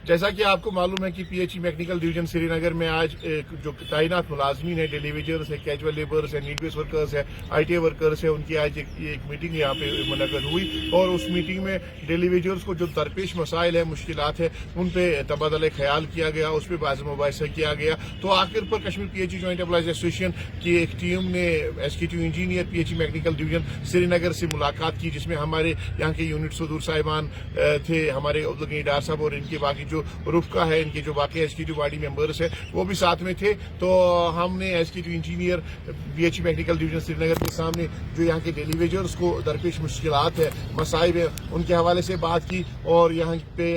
जैसा कि आपको मालूम है कि पीएचई मैकेनिकल डिवीजन श्रीनगर में आज जो तैनात मुलाजमीन है, डेलीवेजर्स है, कैजुअल लेबर्स है, नीड बेस वर्कर्स है, आईटीआई वर्कर्स है, उनकी आज एक मीटिंग यहाँ पे मुनक्कद हुई और उस मीटिंग में डेलीवेजर्स को जो दरपेश मसाइल है, मुश्किलात है, उन पे तबादला ख्याल किया गया, उस पर बाज़ मुबाहिसा किया गया। तो आखिर पर Kashmir PHE joint employees association की एक टीम ने executive engineer PHE mechanical division Srinagar से मुलाकात की, जिसमें हमारे यहाँ के यूनिट सदूर साहिबान थे, हमारे अब्दुल डार साहब और इनके बाकी जो रुफका है, इनके जो बाकी एग्जीक्यूटिव बॉडी मेंबर्स है, वो भी साथ में थे। तो हमने executive engineer PHE mechanical division Srinagar के सामने जो यहाँ के डेलीवेजर्स को दरपेश मुश्किलात है, मसाइब है, उनके हवाले से बात की और यहाँ पे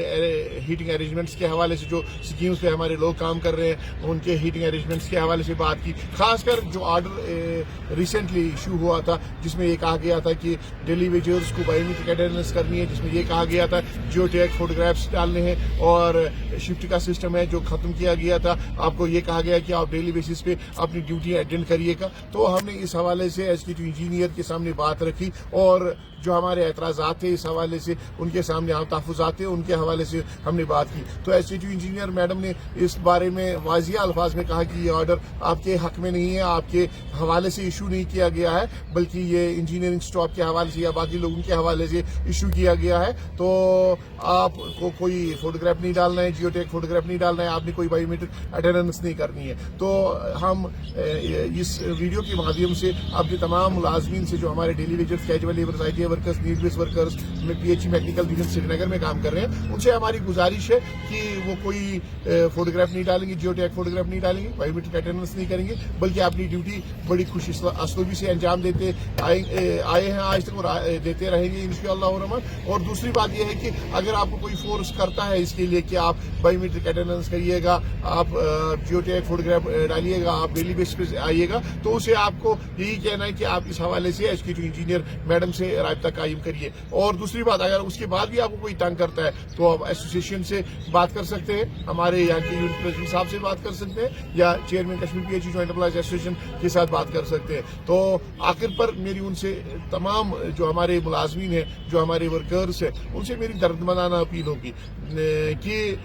हीटिंग अरेंजमेंट्स के हवाले से जो स्कीम्स पे हमारे लोग काम कर रहे हैं, उनके हीटिंग अरेंजमेंट्स के हवाले से बात की। खासकर जो ऑर्डर रिसेंटली इशू हुआ था, जिसमें ये कहा गया था कि डेलीवेजर्स को बायोमेट्रिक अटेंडेंस करनी है, जिसमें ये कहा गया था जियोटैग फोटोग्राफ्स डालने हैं और शिफ्ट का सिस्टम है जो खत्म किया गया था, आपको ये कहा गया कि आप डेली बेसिस पे अपनी ड्यूटी अटेंड करिएगा। तो हमने इस हवाले से एग्जीक्यूटिव इंजीनियर के सामने बात रखी और जो हमारे एतराज़ात थे इस हवाले से उनके सामने तहफ़्फ़ुज़ात थे, उनके हवाले से हमने बात की। तो एग्जीक्यूटिव इंजीनियर मैडम ने इस बारे में वाज़िया अल्फाज में कहा कि ये ऑर्डर आपके हक में नहीं है, आपके हवाले से इशू नहीं किया गया है, बल्कि ये इंजीनियरिंग स्टाफ के हवाले से या बाकी लोगों के हवाले से इशू किया गया है। तो आपको कोई फोटोग्राफ नहीं डालना है, जियोटैग फोटोग्राफ नहीं डालना है, आपने कोई बायोमेट्रिक अटेंडेंस नहीं करनी है। तो हम इस वीडियो के माध्यम से अपने तमाम मुलाजमीन से जो हमारे daily wagers, casual labours, ITI workers, need base workers में पीएचई मैकेनिकल डिवीजन श्रीनगर में काम कर रहे हैं, उनसे हमारी गुजारिश है कि वो कोई फोटोग्राफ नहीं डालेंगे, जियोटैग फोटोग्राफ नहीं डालेंगे, बायोमेट्रिक अटेंडेंस नहीं करेंगे, बल्कि अपनी ड्यूटी बड़ी खुशी असलूबी से अंजाम देते आए हैं आज तक और देते रहेंगे इंशाअल्लाह रहमान। और दूसरी बात यह है कि अगर आपको कोई फोर्स करता है इसके लिए कि आप बायोमेट्रिक अटेंडेंस करिएगा, आप जियोटैग फोटोग्राफ डालिएगा, आप डेली बेसिस पे आइएगा, तो उसे आपको यही कहना है कि आप इस हवाले से एग्जीक्यूटिव इंजीनियर मैडम से राब्ता कायम करिए। और दूसरी बात, अगर उसके बाद भी आपको कोई तंग करता है तो आप एसोसिएशन से बात कर सकते हैं, हमारे यहाँ के यूनिट प्रेसिडेंट साहब से बात कर सकते हैं या chairman Kashmir PHE joint employees association के साथ बात कर सकते हैं। तो आखिर पर मेरी उनसे तमाम जो हमारे मुलाजमीन हैं, जो हमारे वर्कर्स हैं, उनसे मेरी दर्दमंदाना अपील होगी कि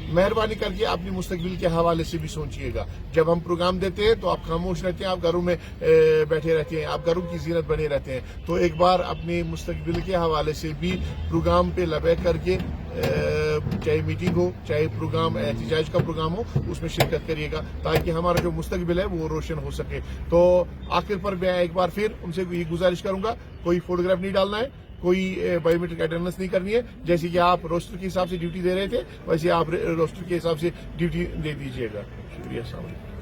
मेहरबानी करके अपने मुस्तकबिल के हवाले से भी सोचिएगा। जब हम प्रोग्राम देते हैं तो आप खामोश रहते हैं, आप घरों में बैठे रहते हैं, आप घरों की जीनत बने रहते हैं। तो एक बार अपने मुस्तकबिल के हवाले से भी प्रोग्राम पे लबे करके, चाहे मीटिंग हो, चाहे प्रोग्राम एहतिजाज का प्रोग्राम हो, उसमें शिरकत करिएगा ताकि हमारा जो मुस्तकबिल है वो रोशन हो सके। तो आखिर पर मैं एक बार फिर उनसे ये गुजारिश करूंगा, कोई फोटोग्राफ नहीं डालना है, कोई बायोमेट्रिक अटेंडेंस नहीं करनी है। जैसे कि आप रोस्टर के हिसाब से ड्यूटी दे रहे थे, वैसे आप रोस्टर के हिसाब से ड्यूटी दे दीजिएगा। शुक्रिया। अस्सलाम वालेकुम।